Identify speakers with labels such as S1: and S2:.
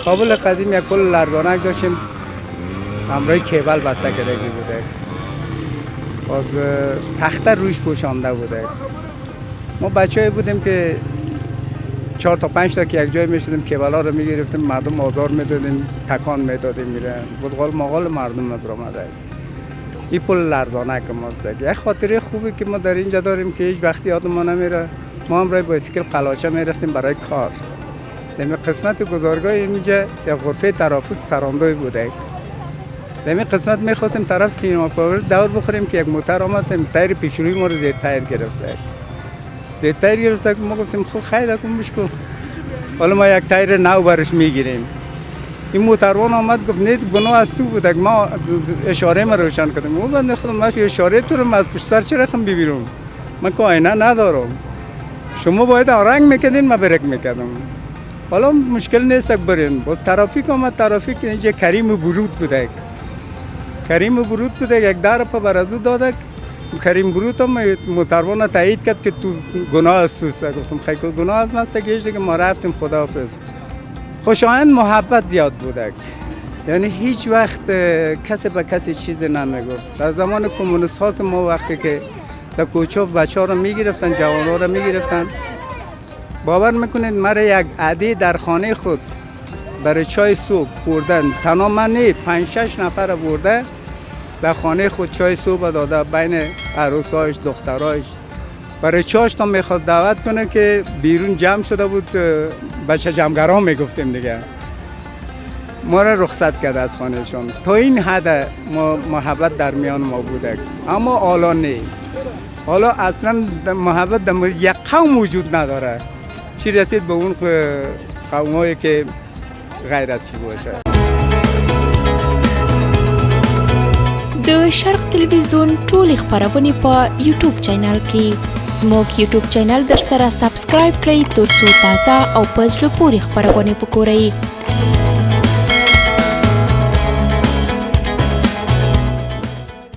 S1: کابل قدیم یک پل لرزانک داشتیم همراه کیبل بسته کرده بوده، باز تخته روش پوشانده بوده. ما بچه بودیم که 4 تا 5 تا که یک جای میشدیم کیبل ها رو میگرفتیم، مردم آزار میدادیم، تکان میدادیم، میره بودغال مغال مردم ندرامده. این پل لرزانک ماست. یک خاطره خوبی که ما در اینجا داریم که هیچ وقتی یادم ما نمیره، ما هم رای بایسیکل قلاچه میرفتیم برای کار. در قسمت گذارگاه اینجا یک غرفه ترافیک سراندوی بوده. در این قسمت میخواستیم طرف سینما پاور دور بخوریم که یک موتر آمد، تایر پیشروی ما رو زیر تایر گرفته. زیر تایر گرفته ما گفتیم خب خیلی کن بشکو، حالا ما یک تایر نو برش میگیریم. این موتروان آمد گفت نه گناه از تو بود، ما اشاره ما روشن کردیم. ما بنده خودم من اشاره تو رو از پشت سر چه رقم ببینم، من که آینه ندارم، شما باید آرنگ میکردین من برک میکردم. حالا مشکل نیست برین. با ترافیک آمد، ترافیک اینجا کریم برود بوده، کریم برود بوده، یک در پا بر از او داده. کریم برود هم موتروان تایید کرد که تو گناه است. گفتم خیلی گناه از من که دیگه ما رفتیم خداحافظ. خوشایند محبت زیاد بوده، یعنی هیچ وقت کسی به کسی چیزی نمیگفت. در زمان کمونیست ها که ما وقتی که در کوچه بچه ها رو میگرفتن، جوان ها رو میگرفتن، باور میکنید مرا یک عدی در خانه خود برای چای صبح بردن، تنها من نه 5-6 نفر برده در خانه خود چای صبح داده، بین عروسایش دخترایش. برای چاش تا میخواد دعوت کنه که بیرون جمع شده بود، بچه جمعگران میگفتیم دیگه، ما را رخصت کرده از خانهشان. تا این حد محبت در میان ما بوده. اما حالا نه، حالا اصلا محبت در یک قوم وجود نداره، چی رسید به اون قومایی که غیر از چی باشه.
S2: د شرق تلویزیون ټولې خبرونه په یوټیوب چینل کې زموږ یوټیوب چینل در سره سبسکرایب کړئ ترڅو تازه او په زړه پورې خبرونه وګورئ.